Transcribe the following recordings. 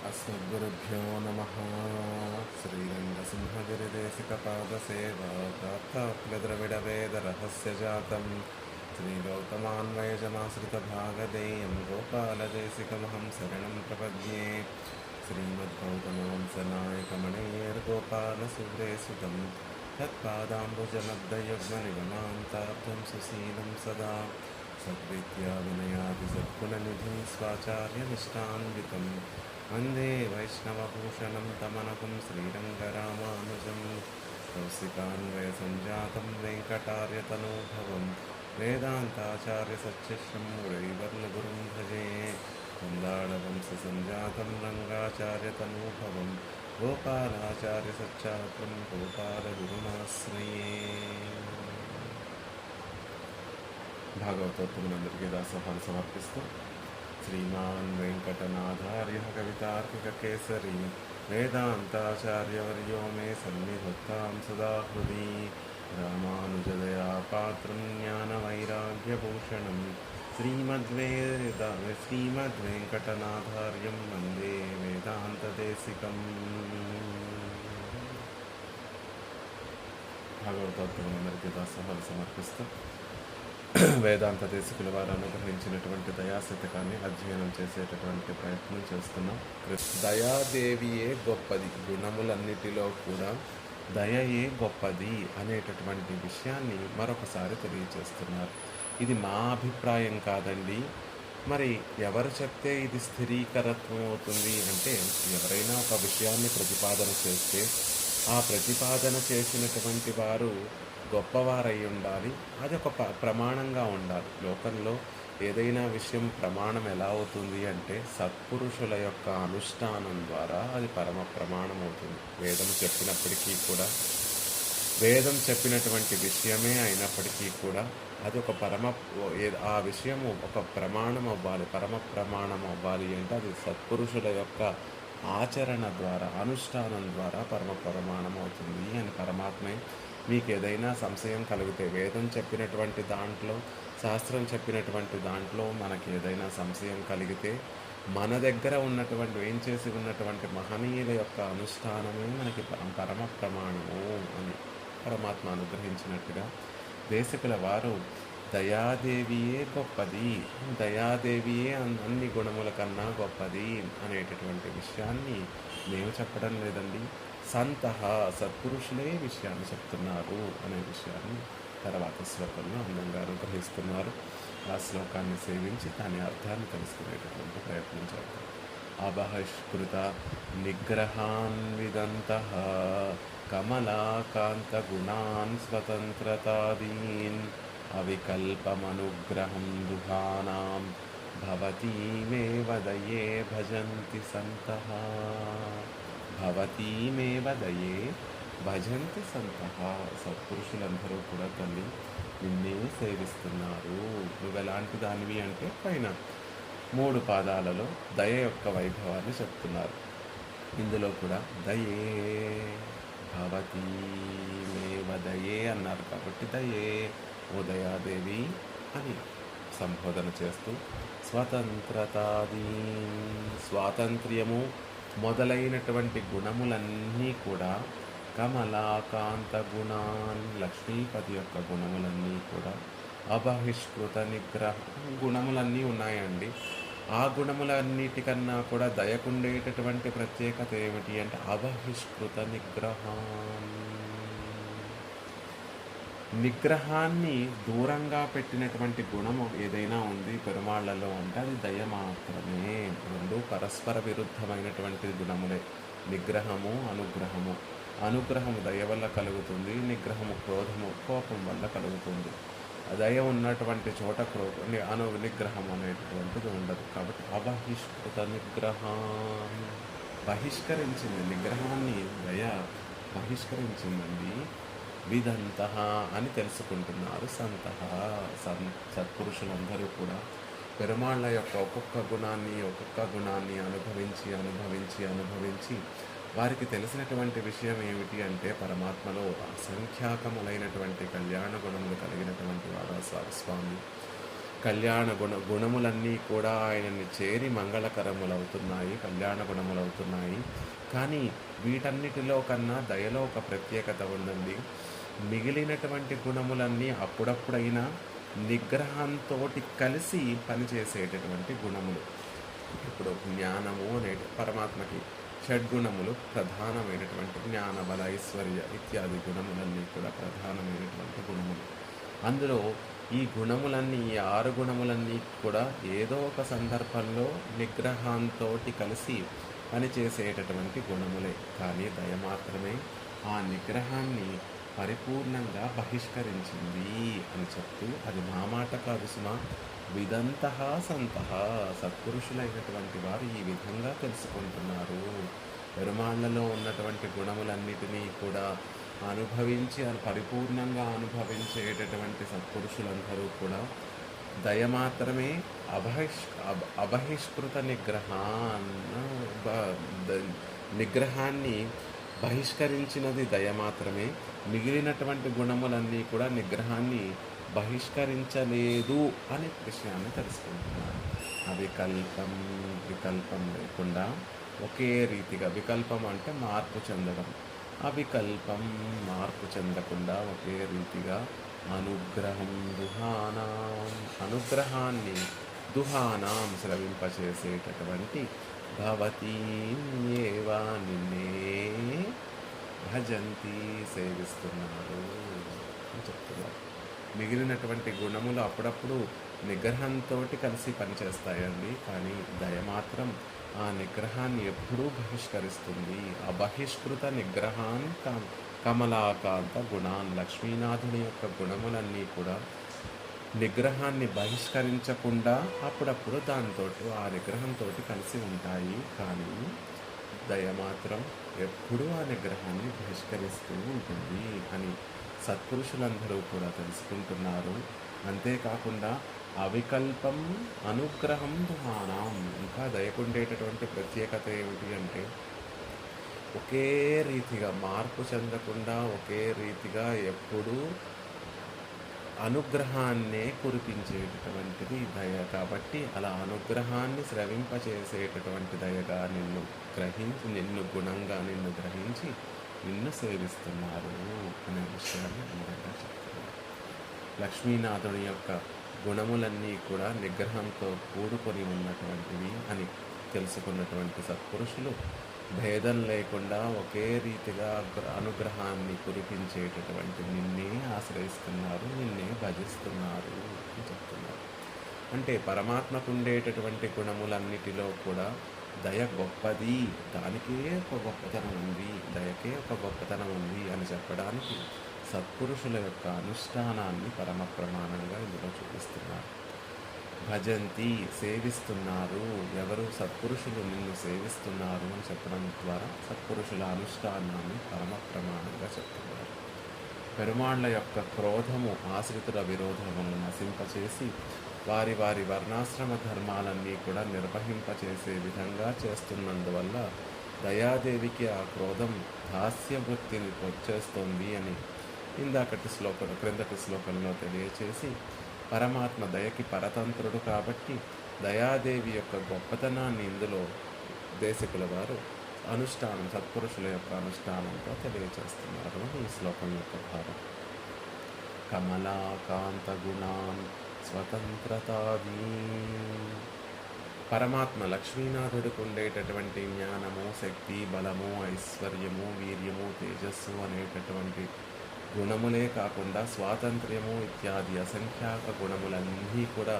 अस्मद्गुरुभ्यो नमः। श्रीरङ्गसिंहगिरिदेशिकपादसेवा प्राप्ताप्लद्रविडवेदरहस्यजातं श्रीगौतमान्वयजमाश्रितभागधेयं गोपालदेशिकमहं शरणं प्रपद्ये। श्रीमद्गौतमवंशनायकमणेर्गोपालसूरेसुतं तत्पादाम्बुजलब्धयुग्मनिगमान्ताब्दं सुशीलं सदा सद्विद्या विनयादिसद्गुणनिधिं स्वाचार्यनिष्ठान्वितं वन्दे वैष्णवभूषणं तमनकं श्रीरङ्गरामानुजं कौशिकान्वयसञ्जातं वेङ्कटार्यतनूभवं वेदान्ताचार्यसच्छिष्यं मुरैवर्लगुरुं भजे। कन्दाडवंशसञ्जातं रङ्गाचार्यतनूभवं गोपालाचार्यसच्चात्रं गोपालगुरुमाश्रये। భాగవతోత్తములందరికీ దాసోహాలు సమర్పిస్తూ శ్రీమాన్ వెంకటనాథార్య కవితార్కికకేసరి వేదాంతాచార్యవర్యో మే సన్నిధత్తాం సదా హృది రామానుజదయాపాత్రం జ్ఞానవైరాగ్యభూషణం శ్రీమద్వేంకటనాథార్యం వందే వేదాంతదేశికం. భాగవతోత్తములందరికీ దాసోహాలు సమర్పిస్తూ వేదాంత దేశికుల వారు అనుగ్రహించినటువంటి దయాశతకాన్ని అధ్యయనం చేసేటటువంటి ప్రయత్నం చేస్తున్నాం. దయాదేవియే గొప్పది, గుణములన్నిటిలో కూడా దయయే గొప్పది అనేటటువంటి విషయాన్ని మరొకసారి తెలియజేస్తున్నారు. ఇది మా అభిప్రాయం కాదండి. మరి ఎవరు చెప్తే ఇది స్థిరీకరత్వం అవుతుంది అంటే, ఎవరైనా ఒక విషయాన్ని ప్రతిపాదన చేస్తే ఆ ప్రతిపాదన చేసినటువంటి వారు గొప్పవారై ఉండాలి. అది ఒక ప్రమాణంగా ఉండాలి. లోకంలో ఏదైనా విషయం ప్రమాణం ఎలా అవుతుంది అంటే, సత్పురుషుల యొక్క అనుష్ఠానం ద్వారా అది పరమ ప్రమాణం అవుతుంది. వేదం చెప్పినటువంటి విషయమే అయినప్పటికీ కూడా అది ఒక ఆ విషయము ఒక ప్రమాణం అవ్వాలి, పరమ ప్రమాణం అవ్వాలి అంటే అది సత్పురుషుల యొక్క ఆచరణ ద్వారా, అనుష్ఠానం ద్వారా పరమ ప్రమాణం అవుతుంది అని పరమాత్మే. మీకు ఏదైనా సంశయం కలిగితే, వేదం చెప్పినటువంటి దాంట్లో, శాస్త్రం చెప్పినటువంటి దాంట్లో మనకి ఏదైనా సంశయం కలిగితే, మన దగ్గర ఉన్నటువంటి వేంచేసి ఉన్నటువంటి మహనీయుల యొక్క అనుష్ఠానమే మనకి పరమ ప్రమాణము అని పరమాత్మ అనుగ్రహించినట్టుగా దేశకుల వారు దయాదేవియే గొప్పది, దయాదేవియే అన్ని గుణముల కన్నా గొప్పది అనేటటువంటి విషయాన్ని మేము చెప్పడం లేదండి. సత్పురుషులే విషయాన్ని చెప్తున్నారు అనే విషయాన్ని తర్వాత శ్లోకంలో అందంగా అనుగ్రహిస్తున్నారు. ఆ శ్లోకాన్ని సేవించి దాని అర్థాన్ని తెలుసుకునేటటువంటి ప్రయత్నం చేద్దాం. అబహిష్కృత నిగ్రహాన్విదంతః కమలాకాంత గుణాన్ స్వతంత్రతాదీన్ అవికల్పమనుగ్రహం దుహానాం భవతీమేవ దయే భజంతి సంతః. భవతీమేవ దయే భజంతి సంతః. సత్పురుషులందరూ కూడా తల్లి నిన్నే సేవిస్తున్నారు. నువ్వెలాంటి దానివి అంటే పైన 3 పాదాలలో దయ యొక్క వైభవాన్ని చెప్తున్నారు. ఇందులో కూడా దయే భవతీమేవ దయే అన్నారు కాబట్టి దయే ఓ దయాదేవి అని సంబోధన చేస్తూ స్వాతంత్ర్యము మొదలైనటువంటి గుణములన్నీ కూడా, కమలాకాంత గుణాన్ లక్ష్మీపతి యొక్క గుణములన్నీ కూడా, అబహిష్కృత నిగ్రహ గుణములన్నీ ఉన్నాయండి. ఆ గుణములన్నిటికన్నా కూడా దయకుండేటటువంటి ప్రత్యేకత ఏమిటి అంటే అబహిష్కృత నిగ్రహాన్ని దూరంగా పెట్టినటువంటి గుణము ఏదైనా ఉంది పెరుమాళ్లలో అంటే అది దయ మాత్రమే. రెండు పరస్పర విరుద్ధమైనటువంటి గుణములే, నిగ్రహము అనుగ్రహము. అనుగ్రహము దయ వల్ల కలుగుతుంది, నిగ్రహము కోపం వల్ల కలుగుతుంది. దయ ఉన్నటువంటి చోట నిగ్రహం అనేటటువంటిది ఉండదు. కాబట్టి అబహిష్కృత నిగ్రహాన్ని బహిష్కరించింది, నిగ్రహాన్ని దయ బహిష్కరించిందండి. విదంతః అని తెలుసుకుంటున్నారు సంతః. సత్పురుషులందరూ కూడా పెరుమాళ్ళ యొక్క ఒక్కొక్క గుణాన్ని అనుభవించి వారికి తెలిసినటువంటి విషయం ఏమిటి అంటే, పరమాత్మలో అసంఖ్యాకములైనటువంటి కళ్యాణ గుణములు కలిగినటువంటి వాడు స్వామి. కళ్యాణ గుణములన్నీ కూడా ఆయనని చేరి మంగళకరములవుతున్నాయి, కళ్యాణ గుణములవుతున్నాయి. కానీ వీటన్నిటిలో కన్నా దయలో ఒక ప్రత్యేకత ఉందండి. మిగిలినటువంటి గుణములన్నీ అప్పుడప్పుడైనా నిగ్రహంతోటి కలిసి పనిచేసేటటువంటి గుణములు. ఇప్పుడు జ్ఞానము అనే పరమాత్మకి షడ్గుణములు ప్రధానమైనటువంటి జ్ఞాన, బల, ఐశ్వర్య ఇత్యాది గుణములన్నీ కూడా ప్రధానమైనటువంటి గుణములు. అందులో ఈ గుణములన్నీ, ఈ 6 గుణములన్నీ కూడా ఏదో ఒక సందర్భంలో నిగ్రహంతో కలిసి పనిచేసేటటువంటి గుణములే. కానీ దయ మాత్రమే ఆ నిగ్రహాన్ని పరిపూర్ణంగా బహిష్కరించింది అని చెప్తూ, అది మా మాట కాదు సుమా, విదంతః సంతః సత్పురుషులైనటువంటి వారు ఈ విధంగా తెలుసుకుంటున్నారు. పెరుమాళ్లలో ఉన్నటువంటి గుణములన్నిటినీ కూడా అనుభవించి పరిపూర్ణంగా అనుభవించేటటువంటి సత్పురుషులందరూ కూడా దయ మాత్రమే అబహిష్కృత నిగ్రహాన్ని బహిష్కరించినది దయ మాత్రమే. మిగిలినటువంటి గుణములన్నీ కూడా నిగ్రహాన్ని బహిష్కరించలేదు అనే విషయాన్ని తెలుసుకుంటున్నారు. వికల్పం లేకుండా ఒకే రీతిగా, వికల్పం అంటే మార్పు చెందడం, అవికల్పం మార్పు చెందకుండా ఒకే రీతిగా అనుగ్రహాన్ని దుహానాం స్రవింపచేసేటటువంటి భవతీ ఏవా నిన్నే భజంతి సేవిస్తున్నారు అని చెప్తున్నారు. మిగిలినటువంటి గుణములు అప్పుడప్పుడు నిగ్రహంతో కలిసి పనిచేస్తాయండి. కానీ దయ మాత్రం ఆ నిగ్రహాన్ని ఎప్పుడూ బహిష్కరిస్తుంది. ఆ బహిష్కృత నిగ్రహాన్ కమలాకాంత గుణాన్, లక్ష్మీనాథుని యొక్క గుణములన్నీ కూడా నిగ్రహాన్ని బహిష్కరించకుండా అప్పుడప్పుడు దాంతో, ఆ నిగ్రహంతో కలిసి ఉంటాయి. కానీ దయ మాత్రం ఎప్పుడూ ఆ నిగ్రహాన్ని బహిష్కరిస్తూ ఉంటుంది అని సత్పురుషులందరూ కూడా తెలుసుకుంటున్నారు. అంతేకాకుండా అవికల్పం అనుగ్రహం దుహానాం, ఇంకా దయకుండేటటువంటి ప్రత్యేకత ఏమిటి అంటే ఒకే రీతిగా మార్పు చెందకుండా ఒకే రీతిగా ఎప్పుడూ అనుగ్రహాన్నే కురిపించేటటువంటిది దయ. కాబట్టి అలా అనుగ్రహాన్ని స్రవింపచేసేటటువంటి దయగా నిన్ను గుణంగా గ్రహించి నిన్ను సేవిస్తున్నారు అనే విషయాన్ని అందంగా చెప్తున్నారు. లక్ష్మీనాథుని యొక్క గుణములన్నీ కూడా నిగ్రహంతో కూడుకొని ఉన్నటువంటివి అని తెలుసుకున్నటువంటి సత్పురుషులు భేదం లేకుండా ఒకే రీతిగా అనుగ్రహాన్ని కురిపించేటటువంటి నిన్నే ఆశ్రయిస్తున్నారు, నిన్నే భజిస్తున్నారు అని చెప్తున్నారు. అంటే పరమాత్మకు ఉండేటటువంటి గుణములన్నిటిలో కూడా దయ గొప్పది, దానికే ఒక గొప్పతనం ఉంది, దయకే ఒక గొప్పతనం ఉంది అని చెప్పడానికి సత్పురుషుల యొక్క అనుష్ఠానాన్ని పరమ ప్రమాణంగా ఇందులో చూపిస్తున్నారు. భజంతి సేవిస్తున్నారు, ఎవరు సత్పురుషులు నిన్ను సేవిస్తున్నారు అని చెప్పడం ద్వారా సత్పురుషుల అనుష్ఠానాన్ని పరమ ప్రమాణంగా చెప్తున్నారు. పెరుమాళ్ల యొక్క క్రోధము ఆశ్రితుల విరోధములను నశింపచేసి వారి వారి వర్ణాశ్రమ ధర్మాలన్నీ కూడా నిర్వహింపచేసే విధంగా చేస్తున్నందువల్ల దయాదేవికి ఆ క్రోధం దాస్యవృత్తిని వచ్చేస్తోంది అని క్రిందటి శ్లోకంలో తెలియచేసి, పరమాత్మ దయకి పరతంత్రుడు కాబట్టి దయాదేవి యొక్క గొప్పతనాన్ని ఇందులో దేశికుల వారు సత్పురుషుల యొక్క అనుష్ఠానంతో తెలియచేస్తున్నారు ఈ శ్లోకం యొక్క భావం. కమలాకాంత గుణాన్ స్వతంత్రతావీ, పరమాత్మ లక్ష్మీనాథుడికి ఉండేటటువంటి జ్ఞానము, శక్తి, బలము, ఐశ్వర్యము, వీర్యము, తేజస్సు అనేటటువంటి గుణములే కాకుండా స్వాతంత్ర్యము ఇత్యాది అసంఖ్యాక గుణములన్నీ కూడా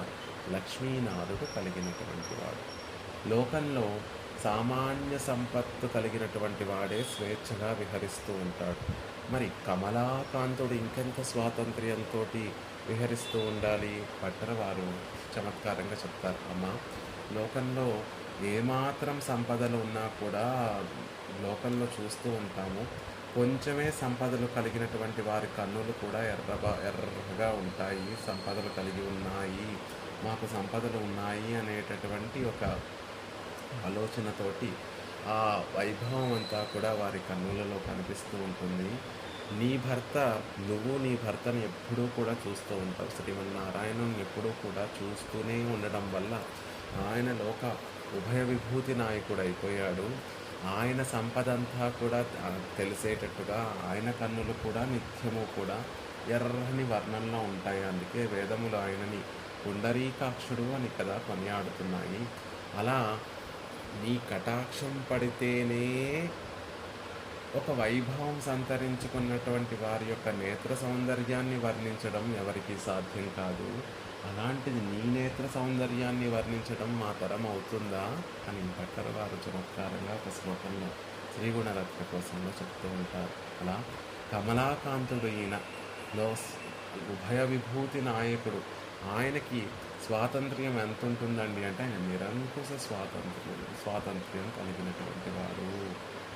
లక్ష్మీనాథుడు కలిగినటువంటి వాడు. లోకంలో సామాన్య సంపత్తు కలిగినటువంటి వాడే స్వేచ్ఛగా విహరిస్తూ ఉంటాడు. మరి కమలాకాంతుడు ఇంకెంత స్వాతంత్ర్యంతో విహరిస్తూ ఉండాలి? పట్టణ వారు చమత్కారంగా చెప్తారు, అమ్మ లోకంలో ఏమాత్రం సంపదలు ఉన్నా కూడా లోకంలో చూస్తూ ఉంటాము, కొంచెమే సంపదలు కలిగినటువంటి వారి కన్నులు కూడా ఎర్రగా ఉంటాయి. సంపదలు కలిగి ఉన్నాయి, మాకు సంపదలు ఉన్నాయి అనేటటువంటి ఒక ఆలోచనతోటి ఆ వైభవం అంతా కూడా వారి కన్నులలో కనిపిస్తూ ఉంటుంది. నీ భర్త నీ భర్తని ఎప్పుడూ కూడా చూస్తూ ఉంటావు. శ్రీమన్నారాయణుడిని ఎప్పుడూ కూడా చూస్తూనే ఉండడం వల్ల ఆయనలో ఒక ఉభయ విభూతి నాయకుడైపోయాడు. ఆయన సంపదంతా కూడా తెలిసేటట్టుగా ఆయన కన్నులు కూడా నిత్యము కూడా ఎర్రని వర్ణంలో ఉంటాయి. అందుకే వేదములు ఆయనని పుండరీకాక్షుడు అని కదా కొనియాడుతున్నాయి. అలా నీ కటాక్షం పడితేనే ఒక వైభవం సంతరించుకున్నటువంటి వారి యొక్క నేత్ర సౌందర్యాన్ని వర్ణించడం ఎవరికీ సాధ్యం కాదు. అలాంటిది నీ నేత్ర సౌందర్యాన్ని వర్ణించడం మా తరం అవుతుందా అని భట్టర్ వారు చమత్కారంగా ఒక శ్లోకంలో శ్రీగుణరత్న కోసంలో చెప్తూ ఉంటారు. అలా కమలాకాంతుడు ఈయనలో ఉభయ విభూతి నాయకుడు. ఆయనకి స్వాతంత్ర్యం ఎంత ఉంటుందండి అంటే ఆయన నిరంకుశ స్వాతంత్ర్యం కలిగినటువంటి వాడు.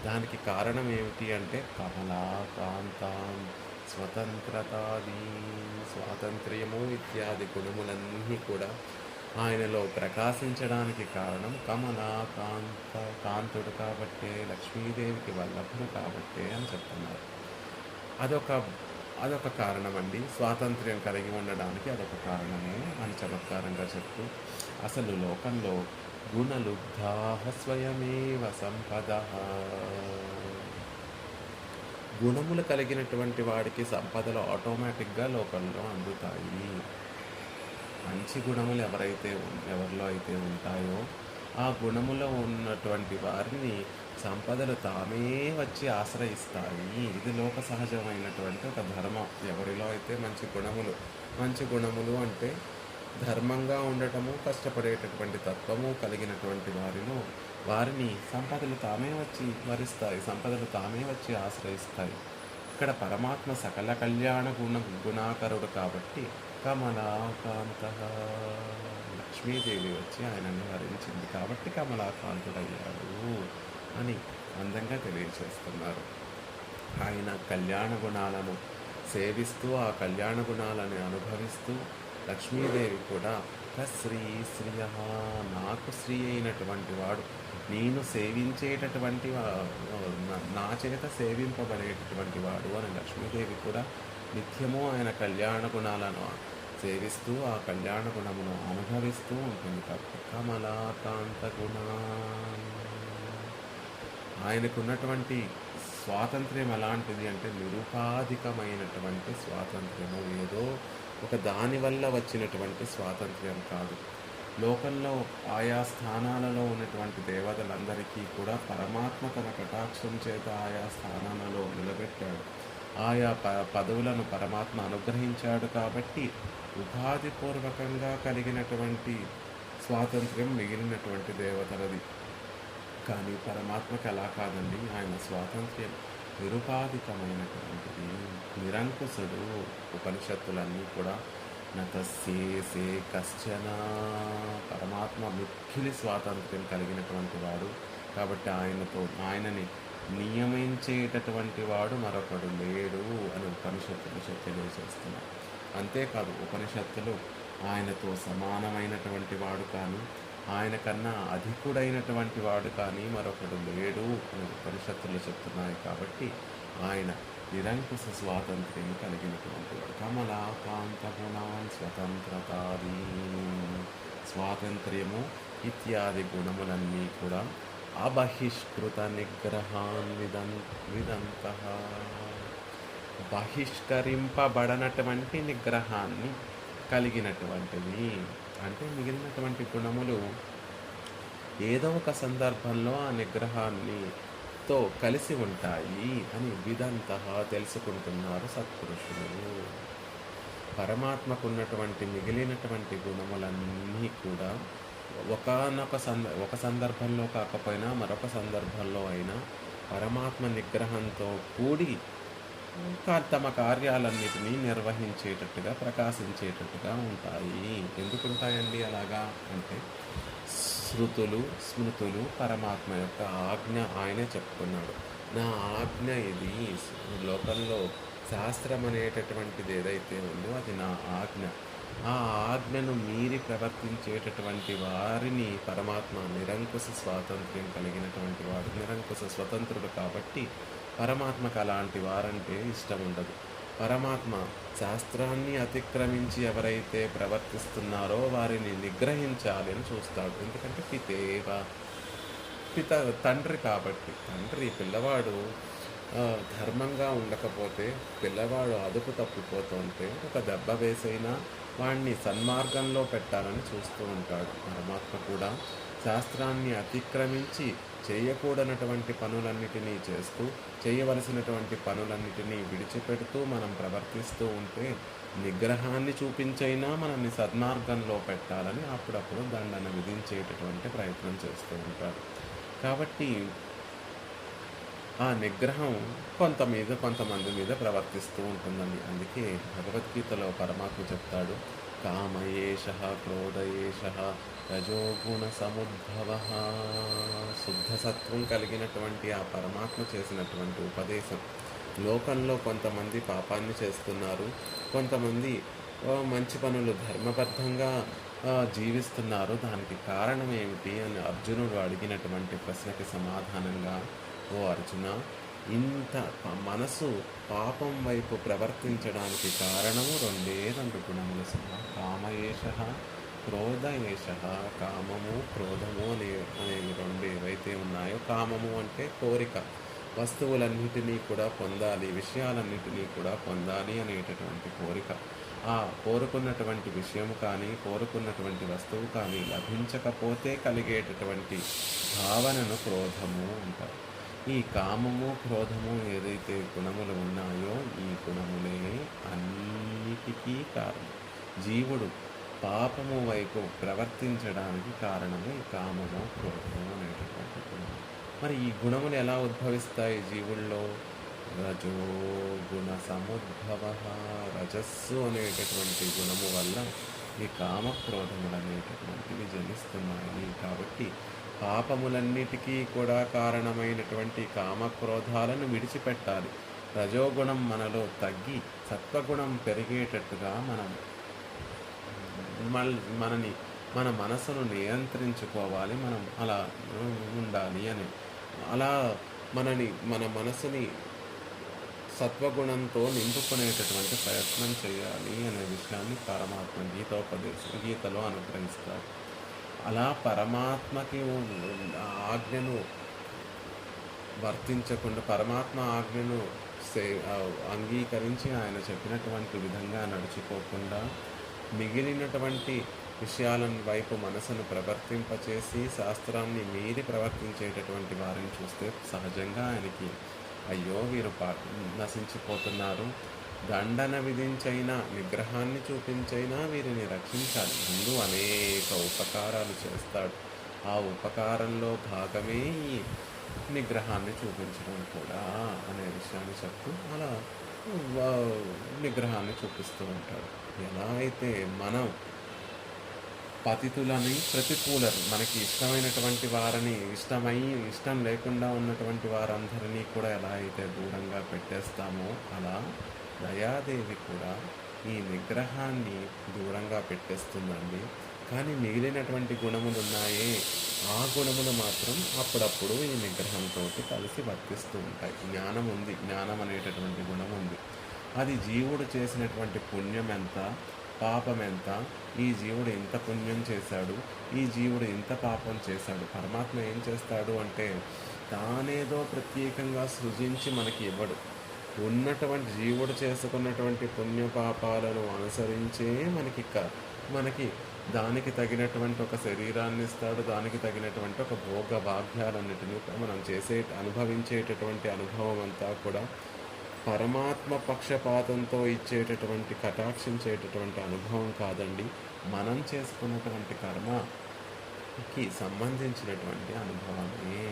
దానికి కారణం ఏమిటి అంటే కమలాకాంతాం స్వతంత్రతాది స్వాతంత్ర్యము ఇత్యాది గుణములన్నీ కూడా ఆయనలో ప్రకాశించడానికి కారణం కాంతుడు కాబట్టే, లక్ష్మీదేవికి వల్లభుడు కాబట్టే అని చెప్తున్నారు. అదొక అదొక కారణం అండి. స్వాతంత్ర్యం కలిగి ఉండడానికి అదొక కారణమే అని చమత్కారంగా చెప్తూ అసలు లోకంలో గుణలుబ్ధాః స్వయమేవ సంపదః, గుణములు కలిగినటువంటి వాడికి సంపదలు ఆటోమేటిక్గా లోకంలో అందుతాయి. మంచి గుణములు ఎవరిలో అయితే ఉంటాయో ఆ గుణములో ఉన్నటువంటి వారిని సంపదలు తామే వచ్చి ఆశ్రయిస్తాయి. ఇది లోక సహజమైనటువంటి ఒక ధర్మం. ఎవరిలో అయితే మంచి గుణములు అంటే ధర్మంగా ఉండటము, కష్టపడేటటువంటి తత్వము కలిగినటువంటి వారిని సంపదలు తామే వచ్చి వరిస్తాయి, సంపదలు తామే వచ్చి ఆశ్రయిస్తాయి. ఇక్కడ పరమాత్మ సకల కళ్యాణ గుణాకరుడు కాబట్టి కమలాకాంత, లక్ష్మీదేవి వచ్చి ఆయనని వరించింది కాబట్టి కమలాకాంతుడయ్యాడు అని అందంగా తెలియజేస్తున్నారు. ఆయన కళ్యాణ గుణాలను సేవిస్తూ ఆ కళ్యాణ గుణాలను అనుభవిస్తూ లక్ష్మీదేవి కూడా శ్రీయ, నాకు శ్రీ అయినటువంటి వాడు, నేను సేవించేటటువంటి నా చేత సేవింపబడేటటువంటి వాడు అని లక్ష్మీదేవి కూడా నిత్యము ఆయన కళ్యాణ గుణాలను సేవిస్తూ ఆ కళ్యాణ గుణమును అనుభవిస్తూ ఉంటుంది. కాబట్టి కమలాకాంత గుణ, ఆయనకున్నటువంటి స్వాతంత్ర్యం ఎలాంటిది అంటే నిరుపాధికమైనటువంటి స్వాతంత్ర్యము. ఏదో ఒక దాని వల్ల వచ్చినటువంటి స్వాతంత్ర్యం కాదు. లోకంలో ఆయా స్థానాలలో ఉన్నటువంటి దేవతలందరికీ కూడా పరమాత్మ తన కటాక్షం చేత ఆయా స్థానాలలో నిలబెట్టాడు. ఆయా పదవులను పరమాత్మ అనుగ్రహించాడు కాబట్టి ఉపాధిపూర్వకంగా కలిగినటువంటి స్వాతంత్ర్యం మిగిలినటువంటి దేవతలది. కానీ పరమాత్మకి అలా కాదండి. ఆయన స్వాతంత్ర్యం నిరుపాధికమైనటువంటిది, నిరంకుశుడు. ఉపనిషత్తులన్నీ కూడా నతస్యేసే కశ్చన, పరమాత్మ మిక్కిలి స్వాతంత్ర్యం కలిగినటువంటి వాడు కాబట్టి ఆయనని నియమించేటటువంటి వాడు మరొకడు లేడు అని ఉపనిషత్తులు తెలియజేస్తున్నారు. అంతేకాదు ఉపనిషత్తులు ఆయనతో సమానమైనటువంటి వాడు కానీ ఆయన కన్నా అధికుడైనటువంటి వాడు కానీ మరొకడు లేడు అని ఉపనిషత్తులు చెప్తున్నాయి. కాబట్టి ఆయన నిరంకుశ స్వాతంత్ర్యం కలిగినటువంటి వాడు. కమలాకాంత గుణాన్ స్వతంత్రతాది, స్వాతంత్ర్యము ఇత్యాది గుణములన్నీ కూడా అబహిష్కృత నిగ్రహాన్ విదంత, బహిష్కరింపబడనటువంటి నిగ్రహాన్ని కలిగినటువంటివి. అంటే మిగిలినటువంటి గుణములు ఏదో ఒక సందర్భంలో ఆ నిగ్రహాన్నితో కలిసి ఉంటాయి అని విదంత తెలుసుకుంటున్నారు సత్పురుషులు. పరమాత్మకున్నటువంటి మిగిలినటువంటి గుణములన్నీ కూడా ఒక సందర్భంలో కాకపోయినా మరొక సందర్భంలో అయినా పరమాత్మ నిగ్రహంతో కూడి తమ కార్యాలన్నిటినీ నిర్వహించేటట్టుగా, ప్రకాశించేటట్టుగా ఉంటాయి. ఎందుకు ఉంటాయండి అలాగా అంటే శృతులు, స్మృతులు పరమాత్మ యొక్క ఆజ్ఞ ఆయనే చెప్పుకున్నాడు. నా ఆజ్ఞ ఇది. లోకంలో శాస్త్రం అనేటటువంటిది ఏదైతే ఉందో అది నా ఆజ్ఞ. ఆ ఆజ్ఞను మీరి ప్రవర్తించేటటువంటి వారిని పరమాత్మ నిరంకుశ స్వాతంత్ర్యం కలిగినటువంటి వాడు. నిరంకుశ స్వతంత్రుడు కాబట్టి పరమాత్మకు అలాంటి వారంటే ఇష్టం ఉండదు. పరమాత్మ శాస్త్రాన్ని అతిక్రమించి ఎవరైతే ప్రవర్తిస్తున్నారో వారిని నిగ్రహించాలి అని చూస్తాడు. ఎందుకంటే పితేవ తండ్రి కాబట్టి. తండ్రి పిల్లవాడు ధర్మంగా ఉండకపోతే, పిల్లవాడు అదుపు తప్పిపోతుంటే ఒక దెబ్బ వేసైనా వాడిని సన్మార్గంలో పెట్టాలని చూస్తూ ఉంటాడు. పరమాత్మ కూడా శాస్త్రాన్ని అతిక్రమించి చేయకూడనటువంటి పనులన్నిటినీ చేస్తూ, చేయవలసినటువంటి పనులన్నిటినీ విడిచిపెడుతూ మనం ప్రవర్తిస్తూ ఉంటే నిగ్రహాన్ని చూపించైనా మనల్ని సన్మార్గంలో పెట్టాలని అప్పుడప్పుడు దండన విధించేటటువంటి ప్రయత్నం చేస్తూ ఉంటాడు. కాబట్టి ఆ నిగ్రహం కొంతమంది మీద ప్రవర్తిస్తూ ఉంటుందండి. అందుకే భగవద్గీతలో పరమాత్మ చెప్తాడు, కామయేష క్రోధయేష రజోగుణ సముద్భవ. శుద్ధ సత్వం కలిగినటువంటి ఆ పరమాత్మ చేసినటువంటి ఉపదేశం. లోకంలో కొంతమంది పాపాన్ని చేస్తున్నారు, కొంతమంది మంచి పనులు ధర్మబద్ధంగా జీవిస్తున్నారు. దానికి కారణం ఏమిటి అని అర్జునుడు అడిగినటువంటి ప్రశ్నకి సమాధానంగా, ఓ అర్జున, ఇంత మనసు పాపం వైపు ప్రవర్తించడానికి కారణము రెండు గుణములు సుమ. కామయేష క్రోధయేష. కామము క్రోధము అనేవి రెండు ఏవైతే ఉన్నాయో, కామము అంటే కోరిక, వస్తువులన్నిటినీ కూడా పొందాలి, విషయాలన్నిటినీ కూడా పొందాలి అనేటటువంటి కోరిక. ఆ కోరుకున్నటువంటి విషయం కానీ, కోరుకున్నటువంటి వస్తువు కానీ లభించకపోతే కలిగేటటువంటి భావనను క్రోధము అంటారు. ఈ కామము క్రోధము ఏదైతే గుణములు ఉన్నాయో, ఈ గుణములే అన్నిటికీ కారణం. జీవుడు పాపము వైపు ప్రవర్తించడానికి కారణమే కామము క్రోధము అనేటటువంటి గుణం. మరి ఈ గుణములు ఎలా ఉద్భవిస్తాయి జీవుల్లో? రజో గుణ సముద్భవ. రజస్సు అనేటటువంటి గుణము వల్ల ఈ కామక్రోధములు అనేటటువంటివి జనిస్తున్నాయి. కాబట్టి పాపములన్నిటికీ కూడా కారణమైనటువంటి కామక్రోధాలను విడిచిపెట్టాలి. రజోగుణం మనలో తగ్గి సత్వగుణం పెరిగేటట్టుగా మనని మన మనసును నియంత్రించుకోవాలి. మనం అలా ఉండాలి అని, అలా మన మనసుని సత్వగుణంతో నింపుకునేటటువంటి ప్రయత్నం చేయాలి అనే విషయాన్ని పరమాత్మ గీతలో అనుగ్రహిస్తారు. అలా పరమాత్మకి ఆజ్ఞను వర్తించకుండా, పరమాత్మ ఆజ్ఞను అంగీకరించి ఆయన చెప్పినటువంటి విధంగా నడుచుకోకుండా మిగిలినటువంటి విషయాల వైపు మనసును ప్రవర్తింపచేసి శాస్త్రాన్ని మీరి ప్రవర్తించేటటువంటి వారిని చూస్తే సహజంగా ఆయనకి అయ్యో వీరు నశించిపోతున్నారు, దండన విధించైనా నిగ్రహాన్ని చూపించైనా వీరిని రక్షించాలి. ముందు అనేక ఉపకారాలు చేస్తాడు. ఆ ఉపకారంలో భాగమే ఈ నిగ్రహాన్ని చూపించడం కూడా అనే విషయాన్ని చెప్తూ అలా నిగ్రహాన్ని చూపిస్తూ ఉంటాడు. ఎలా అయితే మనం పతితులని ప్రతికూలరు, మనకి ఇష్టమైనటువంటి వారిని ఇష్టం లేకుండా ఉన్నటువంటి వారందరినీ కూడా ఎలా అయితే దూరంగా పెట్టేస్తామో, అలా దయాదేవి కూడా ఈ నిగ్రహాన్ని దూరంగా పెట్టేస్తుందండి. కానీ మిగిలినటువంటి గుణములు ఉన్నాయే, ఆ గుణములు మాత్రం అప్పుడప్పుడు ఈ నిగ్రహంతో కలిసి వర్తిస్తూ ఉంటాయి. జ్ఞానం ఉంది, జ్ఞానం అనేటటువంటి గుణం ఉంది. అది జీవుడు చేసినటువంటి పుణ్యం ఎంత, పాపం ఎంత, ఈ జీవుడు ఎంత పుణ్యం చేశాడు, ఈ జీవుడు ఎంత పాపం చేశాడు. పరమాత్మ ఏం చేస్తాడు అంటే తానేదో ప్రత్యేకంగా సృజించి మనకి ఇవ్వడు. ఉన్నటువంటి జీవుడు చేసుకున్నటువంటి పుణ్యపాపాలను అనుసరించే మనకి దానికి తగినటువంటి ఒక శరీరాన్ని ఇస్తాడు. దానికి తగినటువంటి ఒక భోగ భాగ్యాలన్నిటినీ మనం అనుభవించేటటువంటి అనుభవం అంతా కూడా పరమాత్మ పక్షపాతంతో ఇచ్చేటటువంటి కటాక్షించేటటువంటి అనుభవం కాదండి, మనం చేసుకున్నటువంటి కర్మకి సంబంధించినటువంటి అనుభవమే.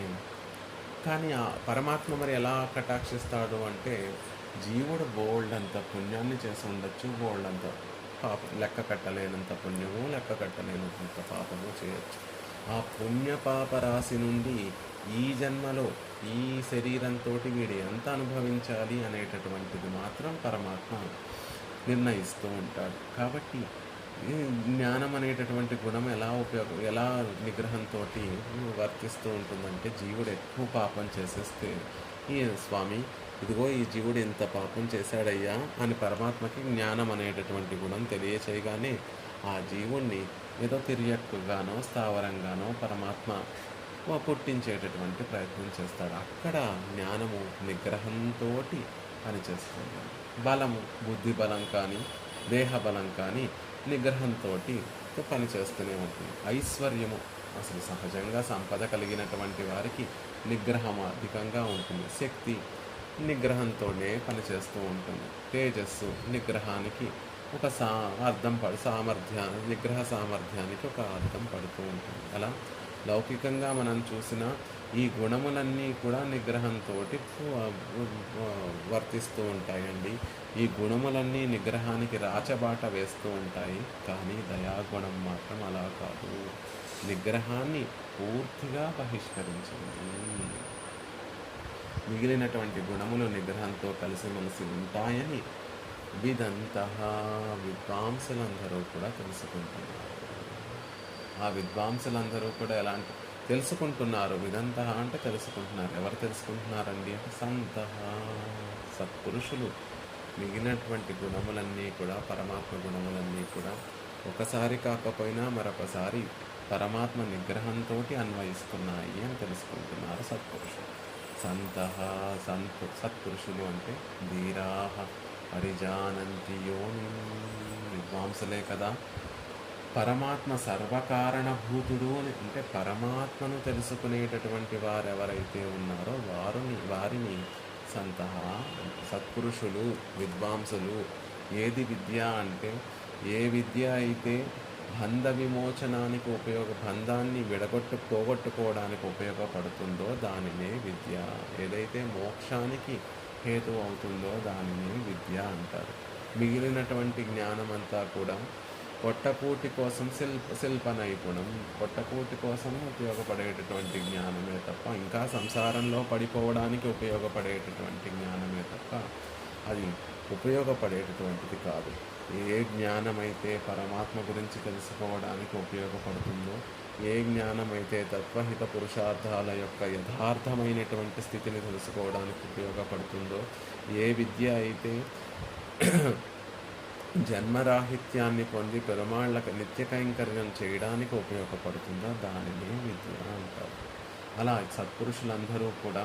కానీ ఆ పరమాత్మ మరి ఎలా కటాక్షిస్తాడు అంటే, జీవుడు బోల్డంత పుణ్యాన్ని చేసి ఉండొచ్చు, బోల్డంత పాపం, లెక్క కట్టలేనంత పుణ్యము, లెక్క కట్టలేనంత పాపము చేయొచ్చు. ఆ పుణ్యపాప రాశి నుండి ఈ జన్మలో ఈ శరీరంతో వీడు ఎంత అనుభవించాలి అనేటటువంటిది మాత్రం పరమాత్మ నిర్ణయిస్తూ ఉంటాడు. కాబట్టి ఈ జ్ఞానం అనేటటువంటి గుణం ఎలా నిగ్రహంతోటి వర్తిస్తూ ఉంటుందంటే, జీవుడు ఎక్కువ పాపం చేసేస్తే, ఈ స్వామి ఇదిగో ఈ జీవుడు ఇంత పాపం చేశాడయ్యా అని పరమాత్మకి జ్ఞానం అనేటటువంటి గుణం తెలియచేయగానే ఆ జీవుణ్ణి ఏదో తిరియక్కుగానో స్థావరంగానో పరమాత్మ పుట్టించేటటువంటి ప్రయత్నం చేస్తాడు. అక్కడ జ్ఞానము నిగ్రహంతో పనిచేస్తుంది. బలము, బుద్ధి బలం కానీ దేహ బలం కానీ నిగ్రహంతో పనిచేస్తూనే ఉంటుంది. ఐశ్వర్యము, అసలు సహజంగా సంపద కలిగినటువంటి వారికి నిగ్రహం అధికంగా ఉంటుంది. శక్తి నిగ్రహంతోనే పనిచేస్తూ ఉంటుంది. తేజస్సు నిగ్రహానికి ఒక అర్థం నిగ్రహ సామర్థ్యానికి ఒక అర్థం పడుతూ ఉంటుంది. అలా లౌకికంగా మనం చూసిన ఈ గుణములన్నీ కూడా నిగ్రహంతో వర్తిస్తూ ఉంటాయండి. ఈ గుణములన్నీ నిగ్రహానికి రాచబాట వేస్తూ ఉంటాయి. కానీ దయాగుణం మాత్రం అలా కాదు, నిగ్రహాన్ని పూర్తిగా బహిష్కరించింది. మిగిలినటువంటి గుణములు నిగ్రహంతో కలిసిమెలిసి ఉంటాయని విద్వాంసులందరూ కూడా తెలుసుకుంటున్నారు. ఆ విద్వాంసులందరూ కూడా ఎలాంటి తెలుసుకుంటున్నారు? విదంతః అంటే తెలుసుకుంటున్నారు. ఎవరు తెలుసుకుంటున్నారండి అంటే సత్పురుషులు మిగిలినటువంటి గుణములన్నీ కూడా, పరమాత్మ గుణములన్నీ కూడా ఒకసారి కాకపోయినా మరొకసారి పరమాత్మ నిగ్రహంతో అన్వయిస్తున్నాయి అని తెలుసుకుంటున్నారు సత్పురుషులు. సత్పురుషులు అంటే ధీరాహ పరిజానంతి యోనిం, విద్వాంసులే కదా. పరమాత్మ సర్వకారణభూతుడు అని అంటే పరమాత్మను తెలుసుకునేటటువంటి వారెవరైతే ఉన్నారో వారిని సత్పురుషులు, విద్వాంసులు. ఏది విద్య అంటే, ఏ విద్య అయితే బంధ విమోచనానికి బంధాన్ని పోగొట్టుకోవడానికి ఉపయోగపడుతుందో దానినే విద్య. ఏదైతే మోక్షానికి హేతు అవుతుందో దానినే విద్య అంటారు. మిగిలినటువంటి జ్ఞానం అంతా కూడా పొట్టకూటి కోసం శిల్ప నైపుణం, పొట్టకూటి కోసం ఉపయోగపడేటటువంటి జ్ఞానమే తప్ప, ఇంకా సంసారంలో పడిపోవడానికి ఉపయోగపడేటటువంటి జ్ఞానమే తప్ప అది ఉపయోగపడేటటువంటిది కాదు. ఏ జ్ఞానమైతే పరమాత్మ గురించి తెలుసుకోవడానికి ఉపయోగపడుతుందో, ఏ జ్ఞానమైతే తత్వహిత పురుషార్థాల యొక్క యథార్థమైనటువంటి స్థితిని తెలుసుకోవడానికి ఉపయోగపడుతుందో, ఏ విద్య అయితే జన్మరాహిత్యాన్ని పొంది పెరుమాళ్ళకి నిత్య కైంకర్యం చేయడానికి ఉపయోగపడుతుందో దానినే విద్య అంటారు. అలా సత్పురుషులందరూ కూడా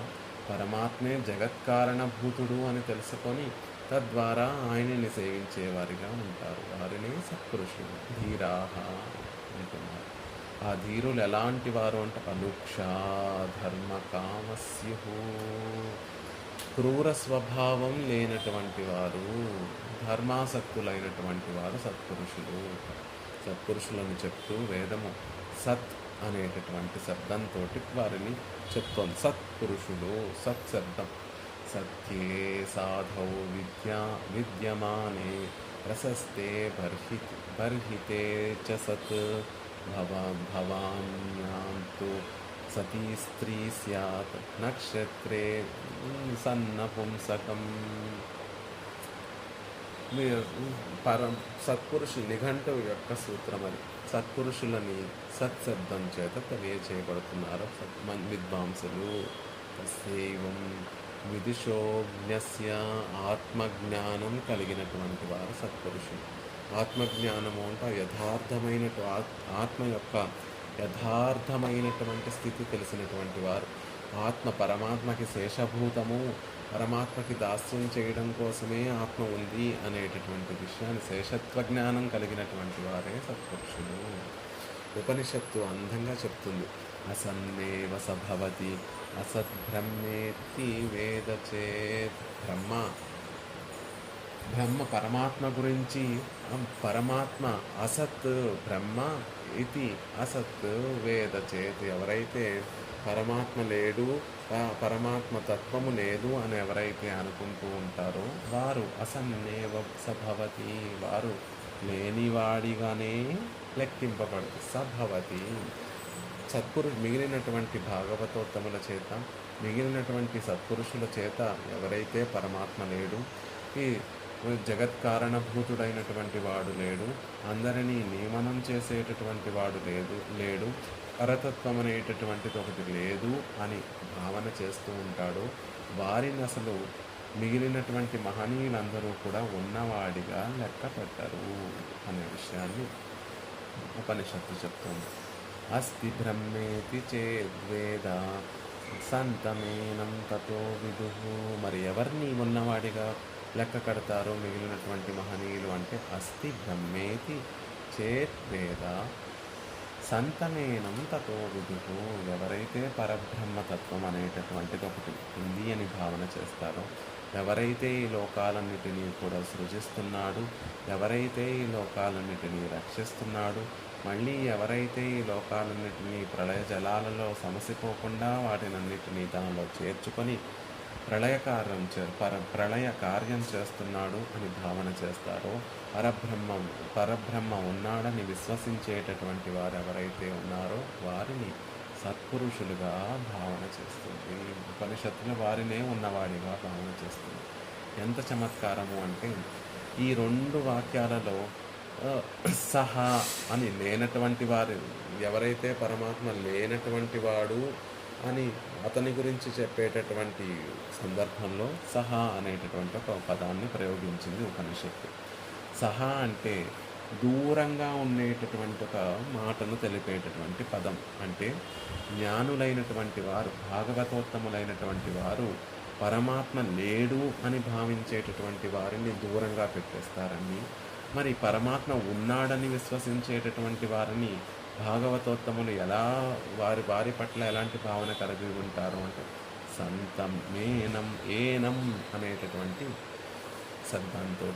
పరమాత్మే జగత్కారణభూతుడు అని తెలుసుకొని తద్వారా ఆయనని సేవించేవారిగా ఉంటారు. వారిని సత్పురుషులు, ధీరాహ అంటున్నారు. ఆ ధీరులు ఎలాంటి వారు అంటే అనుక్షా ధర్మ కామస్యు, క్రూర స్వభావం లేనటువంటి వారు, ధర్మాసక్తులైనటువంటి వారు సత్పురుషులు. సత్పురుషులను చెప్తూ వేదము సత్ అనేటటువంటి శబ్దంతో వారిని చెప్తోంది. సత్పురుషులు, సత్శబ్దం. సత్యే సాధౌ విద్యమానే ప్రశస్తే బర్హితే చ సత్ భవామ్యాంతు సతీ స్త్రీ స్యాత్ నక్షత్రే సన్నపుంసకం. సత్పురుషులు నిఘంటువు యొక్క సూత్రం అది. సత్పురుషులని సత్శబ్దం చేత తెలియచేయబడుతున్నారు విద్వాంసులు. తస్యైవం విదుషోజ్ఞస్య, ఆత్మజ్ఞానం కలిగినటువంటి వారు సత్పురుషులు. ఆత్మజ్ఞానము అంటే ఆత్మ యొక్క యథార్థమైనటువంటి స్థితి తెలిసినటువంటి వారు. ఆత్మ పరమాత్మకి శేషభూతము, పరమాత్మకి దాస్యం చేయడం కోసమే ఆత్మ ఉంది అనేటటువంటి విషయాన్ని శేషత్వ జ్ఞానం కలిగినటువంటి వారే సత్పురుషులు. ఉపనిషత్తు అందంగా చెప్తుంది. అసన్నేవ సభవతి అసద్బ్రహ్మేతి వేద చేత్. బ్రహ్మ పరమాత్మ గురించి, పరమాత్మ అసత్, బ్రహ్మ ఇది అసత్ వేద చేత్. ఎవరైతే పరమాత్మ లేడు, పరమాత్మ తత్వము లేదు అని ఎవరైతే అనుకుంటూ ఉంటారో వారు అసన్నేవ సభవతి, వారు లేనివాడిగానే లెక్కింపబడుతుంది. సభవతి మిగిలినటువంటి భాగవతోత్తముల చేత, మిగిలినటువంటి సత్పురుషుల చేత ఎవరైతే పరమాత్మ లేడు, ఈ జగత్కారణభూతుడైనటువంటి వాడు లేడు, అందరినీ నియమనం చేసేటటువంటి వాడు లేడు, పరతత్వం అనేటటువంటిది ఒకటి లేదు అని భావన చేస్తూ ఉంటాడు. వారిని అసలు మిగిలినటువంటి మహనీయులందరూ కూడా ఉన్నవాడిగా లెక్క పెట్టరు అనే విషయాన్ని ఉపనిషత్తు చెప్తుంది. అస్తి బ్రహ్మేతి చేద్వేద సంతమేనం తతో విదుః. మరి ఎవరిని ఉన్నవాడిగా లెక్క కడతారో మిగిలినటువంటి మహనీయులు అంటే అస్తి బ్రహ్మేతి చేద్వేద సంతమేనం తతో విదుః. ఎవరైతే పరబ్రహ్మతత్వం అనేటటువంటిది ఒకటి ఉంది అని భావన చేస్తారో, ఎవరైతే ఈ లోకాలన్నిటినీ కూడా సృజిస్తున్నాడు, ఎవరైతే ఈ లోకాలన్నిటినీ రక్షిస్తున్నాడు, మళ్ళీ ఎవరైతే ఈ లోకాలన్నిటినీ ప్రళయ జలాలలో సమసిపోకుండా వాటినన్నిటినీ దానిలో చేర్చుకొని ప్రళయ కార్యం చేస్తున్నాడు అని భావన చేస్తారో, పరబ్రహ్మ ఉన్నాడని విశ్వసించేటటువంటి వారు ఎవరైతే ఉన్నారో వారిని సత్పురుషులుగా భావన చేస్తుంది. ఉపనిషత్తులు వారినే ఉన్నవాడిగా భావన చేస్తుంది. ఎంత చమత్కారము అంటే ఈ రెండు వాక్యాలలో సహా అని లేనటువంటి వారు, ఎవరైతే పరమాత్మ లేనటువంటి వాడు అని అతని గురించి చెప్పేటటువంటి సందర్భంలో సహా అనేటటువంటి ఒక పదాన్ని ప్రయోగించింది ఉపనిషత్తు. సహా అంటే దూరంగా ఉండేటటువంటి ఒక మాటను తెలిపేటటువంటి పదం. అంటే జ్ఞానులైనటువంటి వారు, భాగవతోత్తములైనటువంటి వారు పరమాత్మ లేడు అని భావించేటటువంటి వారిని దూరంగా పెట్టేస్తారని, మరి పరమాత్మ ఉన్నాడని విశ్వసించేటటువంటి వారిని భాగవతోత్తములు ఎలా వారి పట్ల ఎలాంటి భావన కలిగి ఉంటారు అంటే సంతం మేనం ఏనం అనేటటువంటి శబ్దంతో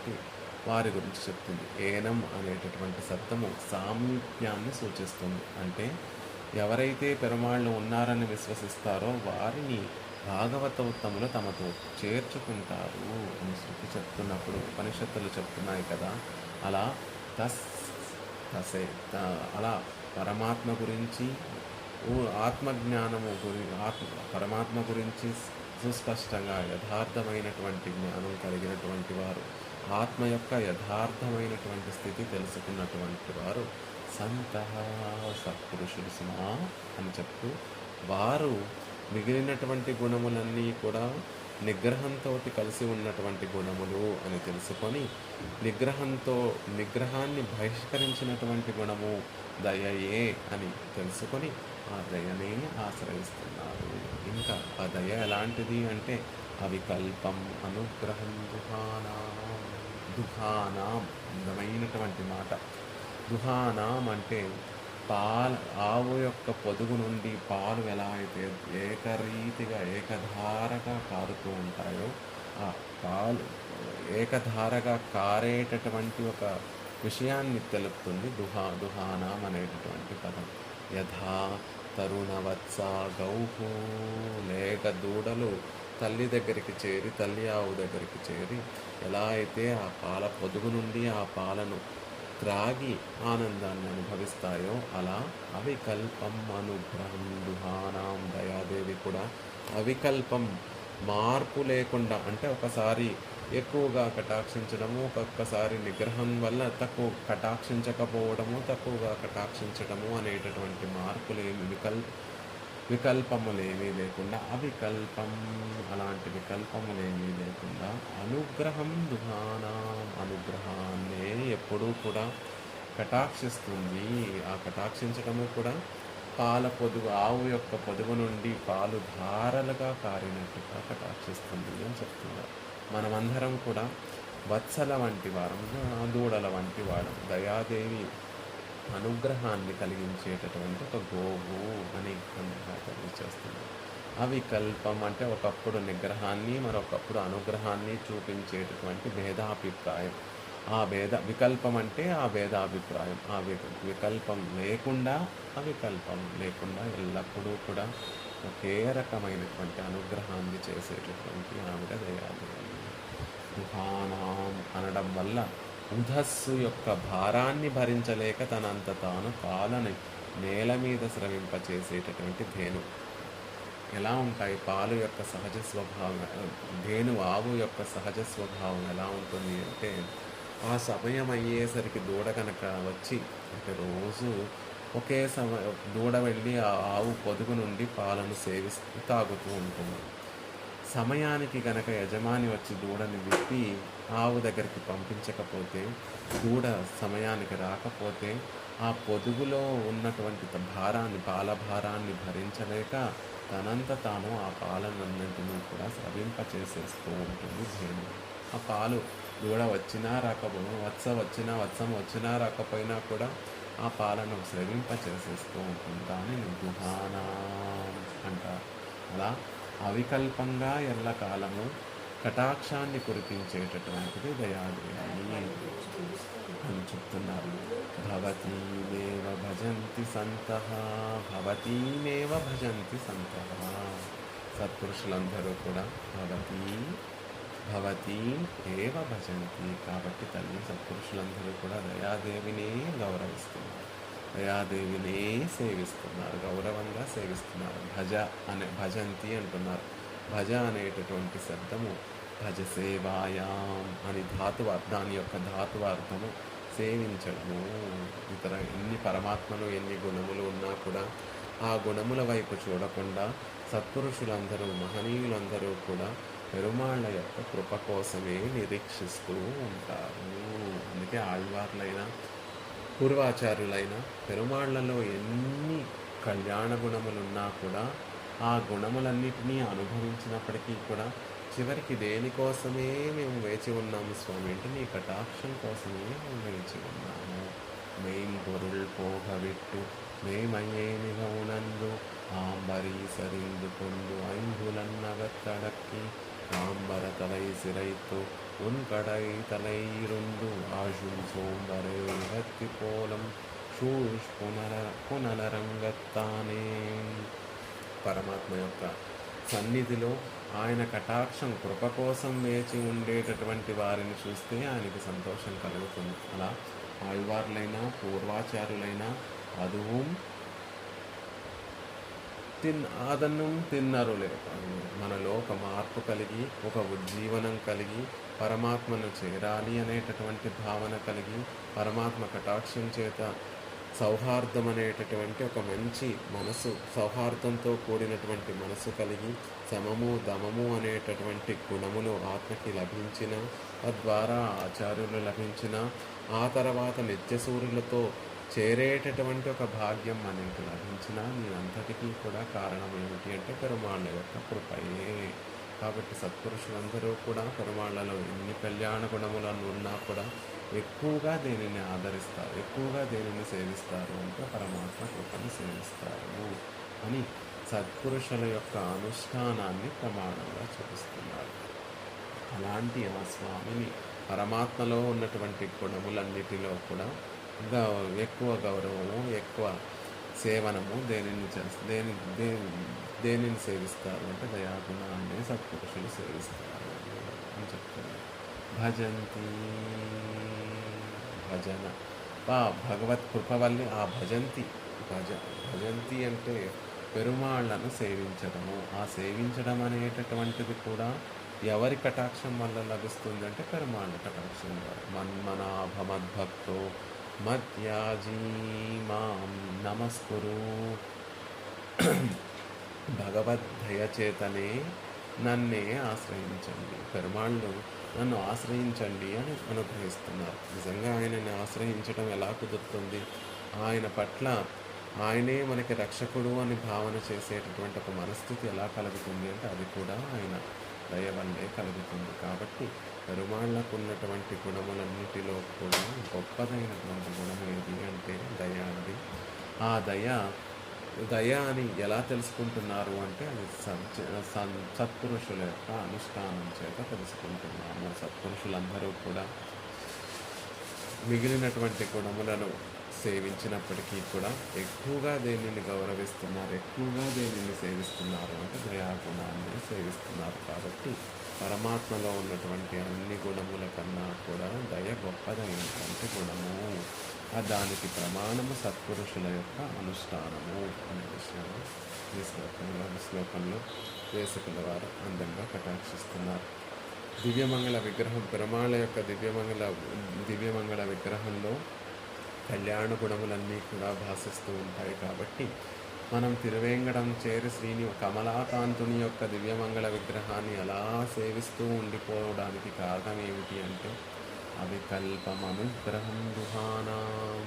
వారి గురించి చెప్తుంది. ఏనం అనేటటువంటి శబ్దము సామీప్యాన్ని సూచిస్తుంది. అంటే ఎవరైతే పెరుమాళ్ళు ఉన్నారని విశ్వసిస్తారో వారిని భాగవతోత్తములు తమతో చేర్చుకుంటారు అని శృతి చెప్తున్నప్పుడు ఉపనిషత్తులు చెప్తున్నాయి కదా. అలా అలా పరమాత్మ గురించి పరమాత్మ గురించి సుస్పష్టంగా యథార్థమైనటువంటి జ్ఞానం కలిగినటువంటి వారు, ఆత్మ యొక్క యథార్థమైనటువంటి స్థితి తెలుసుకున్నటువంటి వారు సంతః సత్పురుషులు సుమా అని చెప్తూ, వారు మిగిలినటువంటి గుణములన్నీ కూడా నిగ్రహంతో కలిసి ఉన్నటువంటి గుణములు అని తెలుసుకొని, నిగ్రహాన్ని బహిష్కరించినటువంటి గుణము దయయే అని తెలుసుకొని ఆ దయనే ఆశ్రయిస్తున్నారు. ఇంకా ఆ దయ ఎలాంటిది అంటే అవికల్పం అనుగ్రహం దుహానాం అందమైనటువంటి మాట. దుహానాం అంటే ఆవు యొక్క పొదుగు నుండి పాలు ఎలా అయితే ఏకరీతిగా ఏకధారగా కారుతూ ఉంటాయో, ఆ పాలు ఏకధారగా కారేటటువంటి ఒక విషయాన్ని తెలుపుతుంది దుహానాం అనేటటువంటి పదం. యథా తరుణవత్స గౌహు, లేక దూడలు తల్లి ఆవు దగ్గరికి చేరి ఎలా అయితే ఆ పాల పొదుగు నుండి ఆ పాలను త్రాగి ఆనందాన్ని అనుభవిస్తాయో, అలా అవికల్పం అనుగ్రహం దుహానాం. దయాదేవి కూడా అవికల్పం, మార్పు లేకుండా, అంటే ఒకసారి ఎక్కువగా కటాక్షించడము, ఒక్కొక్కసారి నిగ్రహం వల్ల తక్కువగా కటాక్షించడము అనేటటువంటి మార్పులేమి వికల్పములేమీ లేకుండా, అవికల్పం అలాంటి వికల్పములేమీ లేకుండా అనుగ్రహం దుహానాం, అనుగ్రహాన్నే ఎప్పుడూ కూడా కటాక్షిస్తుంది. ఆ కటాక్షించడము కూడా ఆవు యొక్క పొదుగు నుండి పాలు ధారలుగా కారినట్టుగా కటాక్షిస్తుంది అని చెప్తున్నారు. మనమందరం కూడా వత్సల వంటి వారం, దూడల వంటి వారం. దయాదేవి అనుగ్రహాన్ని కలిగించేటటువంటి ఒక గోవు అని తెలియచేస్తున్నారు. అవికల్పం అంటే ఒకప్పుడు నిగ్రహాన్ని మరొకప్పుడు అనుగ్రహాన్ని చూపించేటటువంటి భేదాభిప్రాయం. వికల్పం అంటే ఆ భేదాభిప్రాయం. వికల్పం లేకుండా, అవికల్పం లేకుండా ఎల్లప్పుడూ కూడా ఒకే రకమైనటువంటి అనుగ్రహాన్ని చేసేటటువంటి ఆవిడ దయాదేవి. దుహానాం అనడం వల్ల ఉధస్సు యొక్క భారాన్ని భరించలేక తనంత తాను పాలని నేల మీద స్రవింపచేసేటటువంటి ధేను. ఎలా ఉంటాయి? పాలు యొక్క సహజ స్వభావం ఆవు యొక్క సహజ స్వభావం ఎలా ఉంటుంది అంటే, ఆ సమయం అయ్యేసరికి దూడ గనక వచ్చి అంటే రోజు ఒకే దూడ వెళ్ళి ఆ ఆవు పొదుగు నుండి పాలను సేవిస్తూ తాగుతూ ఉంటుంది. సమయానికి గనక యజమాని వచ్చి దూడని విప్పి ఆవు దగ్గరికి పంపించకపోతే, దూడ సమయానికి రాకపోతే, ఆ పొదుగులో ఉన్నటువంటి పాల భారాన్ని భరించలేక తనంత తాను ఆ పాలనన్నింటినీ కూడా స్రవింపచేసేస్తూ ఉంటుంది ధేను. ఆ పాలు దూడ వచ్చినా వత్సం వచ్చినా రాకపోయినా కూడా ఆ పాలను స్రవింపచేసేస్తూ ఉంటుంది. దానిని దుహానా అంటారు. అలా అవికల్పంగా ఎల్లకాలము కటాక్షాన్ని కురిపించేటటువంటిది దయాదేవి అని చెప్తున్నారు. భవతీమేవ భజంతి సంతః. సత్పురుషులందరూ కూడా భవతీ ఏవ భజంతి. కాబట్టి తల్లి సత్పురుషులందరూ కూడా దయాదేవినే గౌరవిస్తున్నారు, దయాదేవినే సేవిస్తున్నారు, గౌరవంగా సేవిస్తున్నారు. భజంతి అంటున్నారు. భజ అనేటటువంటి శబ్దము భజ సేవాయాం అని దాని యొక్క ధాతువార్థము సేవించడము. ఇతర ఎన్ని పరమాత్మలు ఎన్ని గుణములు ఉన్నా కూడా ఆ గుణముల వైపు చూడకుండా సత్పురుషులందరూ మహనీయులందరూ కూడా పెరుమాళ్ళ యొక్క కృప కోసమే నిరీక్షిస్తూ ఉంటారు. అందుకే ఆళ్వార్లైనా పూర్వాచార్యులైన పెరుమాళ్లలో ఎన్ని కళ్యాణ గుణములున్నా కూడా ఆ గుణములన్నిటినీ అనుభవించినప్పటికీ కూడా చివరికి దేనికోసమే మేము వేచి ఉన్నాము స్వామి అంటే నీ కటాక్షం కోసమే మేము వేచి ఉన్నాము. మెయిన్ పొరుள் పోగవిట్టు మేమయ్యే మిగవునందు ஆம்பரீசரிந்து கொண்டு ஐம்புலன்னகத்தடக்கி காம்பர தலை சிரைத்து உன் கடை தலையிருண்டு ஆஷும் சோம்பரே భక్తి పోలం షూష్ పునరంగత్తానే. పరమాత్మ యొక్క సన్నిధిలో ఆయన కటాక్షం కృప కోసం వేచి ఉండేటటువంటి వారిని చూస్తే ఆయనకి సంతోషం కలుగుతుంది. అలా ఆళ్వార్లైనా పూర్వాచారులైనా అదుவும் అదన్నం తిన్నరులే. మనలో ఒక మార్పు కలిగి ఒక ఉజ్జీవనం కలిగి పరమాత్మను చేరాలి అనేటటువంటి భావన కలిగి పరమాత్మ కటాక్షం చేత సౌహార్దం అనేటటువంటి ఒక మంచి మనసు, సౌహార్దంతో కూడినటువంటి మనసు కలిగి సమము దమము అనేటటువంటి గుణములు ఆత్మకి లభించిన, తద్వారా ఆచార్యులు లభించిన, ఆ తర్వాత నిత్యసూరులతో చేరేటటువంటి ఒక భాగ్యం మనకి లభించిన అంతటికీ కూడా కారణం ఏమిటి అంటే పెరుమాళ్ళ యొక్క కృపయే. కాబట్టి సత్పురుషులందరూ కూడా పెరుమాళ్లలో ఎన్ని కళ్యాణ గుణములను ఉన్నా కూడా ఎక్కువగా దేనిని ఆదరిస్తారు, ఎక్కువగా దేనిని సేవిస్తారు అంటే పరమాత్మ కృపను సేవిస్తారు అని సత్పురుషుల యొక్క అనుష్ఠానాన్ని ప్రమాణంగా చూపిస్తున్నారు. అలాంటి ఆ స్వామిని పరమాత్మలో ఉన్నటువంటి గుణములన్నిటిలో కూడా ఎక్కువ గౌరవము, ఎక్కువ సేవనము దేనిని సేవిస్తారు అంటే దయాగుణాన్ని సత్పురుషులు సేవిస్తారు అని చెప్తున్నారు. భజంతి భజన భగవత్ కృప వల్ల ఆ భజంతి అంటే పెరుమాళ్లను సేవించడము. ఆ సేవించడం అనేటటువంటిది కూడా ఎవరి కటాక్షం వల్ల లభిస్తుంది అంటే పెరుమాళ్ళ కటాక్షం ద్వారా. మన్మనాభమద్భక్తో మధ్యాజీ మాం నమస్కురు. భగవద్దయచేతనే నన్నే ఆశ్రయించండి. పెరుమాళ్ళు నన్ను ఆశ్రయించండి అని అనుగ్రహిస్తున్నారు. నిజంగా ఆయనని ఆశ్రయించడం ఎలా కుదురుతుంది? ఆయన పట్ల ఆయనే మనకి రక్షకుడు అని భావన చేసేటటువంటి ఒక మనస్థితి ఎలా కలుగుతుంది అంటే అది కూడా ఆయన దయ వల్లే కలుగుతుంది. కాబట్టి పెరుమాళ్లకు ఉన్నటువంటి గుణములన్నిటిలో కూడా గొప్పదైనటువంటి గుణం ఏది అంటే దయ అండి. ఆ దయ అని ఎలా తెలుసుకుంటున్నారు అంటే అది సత్పురుషుల యొక్క అనుష్ఠానం చేత తెలుసుకుంటున్నాము. సత్పురుషులందరూ కూడా మిగిలినటువంటి గుణములను సేవించినప్పటికీ కూడా ఎక్కువగా దేనిని గౌరవిస్తున్నారు, ఎక్కువగా దేనిని సేవిస్తున్నారు అంటే దయాగుణాన్ని సేవిస్తున్నారు. కాబట్టి పరమాత్మలో ఉన్నటువంటి అన్ని గుణముల కన్నా కూడా దయ గొప్పదైనటువంటి గుణము. దానికి ప్రమాణము సత్పురుషుల యొక్క అనుష్ఠానము అనే విషయాన్ని ఈ శ్లోకంలో దేశకుల వారు అందంగా కటాక్షిస్తున్నారు. దివ్యమంగళ విగ్రహం పెరుమాళ యొక్క దివ్యమంగళ విగ్రహంలో కళ్యాణ గుణములన్నీ కూడా భాసిస్తూ ఉంటాయి. కాబట్టి మనం తిరువేంగడం చేరి కమలాకాంతుని యొక్క దివ్యమంగళ విగ్రహాన్ని అలా సేవిస్తూ ఉండిపోవడానికి కారణం ఏమిటి అంటే అవికల్పమనుగ్రహం దుహానాం.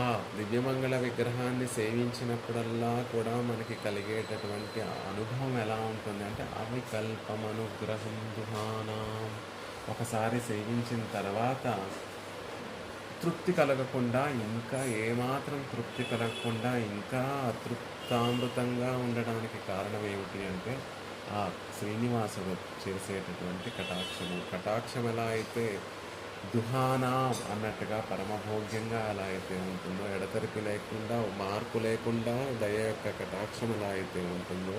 ఆ దివ్యమంగళ విగ్రహాన్ని సేవించినప్పుడల్లా కూడా మనకి కలిగేటటువంటి అనుభవం ఎలా ఉంటుంది అంటే అవికల్పమనుగ్రహం దుహానాం. ఒకసారి సేవించిన తర్వాత తృప్తి కలగకుండా, ఇంకా ఏమాత్రం తృప్తి కలగకుండా ఇంకా అతృప్తామృతంగా ఉండడానికి కారణం ఏమిటి అంటే ఆ శ్రీనివాసుడు చేసేటటువంటి కటాక్షం ఎలా అయితే దుహానా అన్నట్టుగా పరమభోగ్యంగా ఎలా అయితే ఉంటుందో, ఎడతెరిపి లేకుండా మార్పు లేకుండా దయ యొక్క కటాక్షం ఎలా అయితే ఉంటుందో,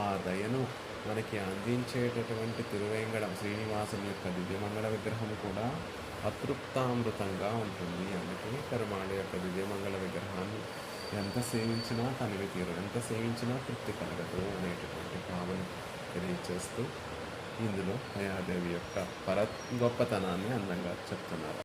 ఆ దయను మనకి అందించేటటువంటి తిరువేంగడం శ్రీనివాసుని యొక్క దివ్యమంగళ విగ్రహం కూడా అతృప్తామృతంగా ఉంటుంది. అందుకని పెరుమాళ్ యొక్క దివ్యమంగళ విగ్రహాన్ని ఎంత సేవించినా తనివి తీరు, ఎంత సేవించినా తృప్తి కలగదు అనేటటువంటి భావన తెలియచేస్తూ ఇందులో దయాదేవి యొక్క గొప్పతనాన్ని అందంగా చెప్తున్నారు.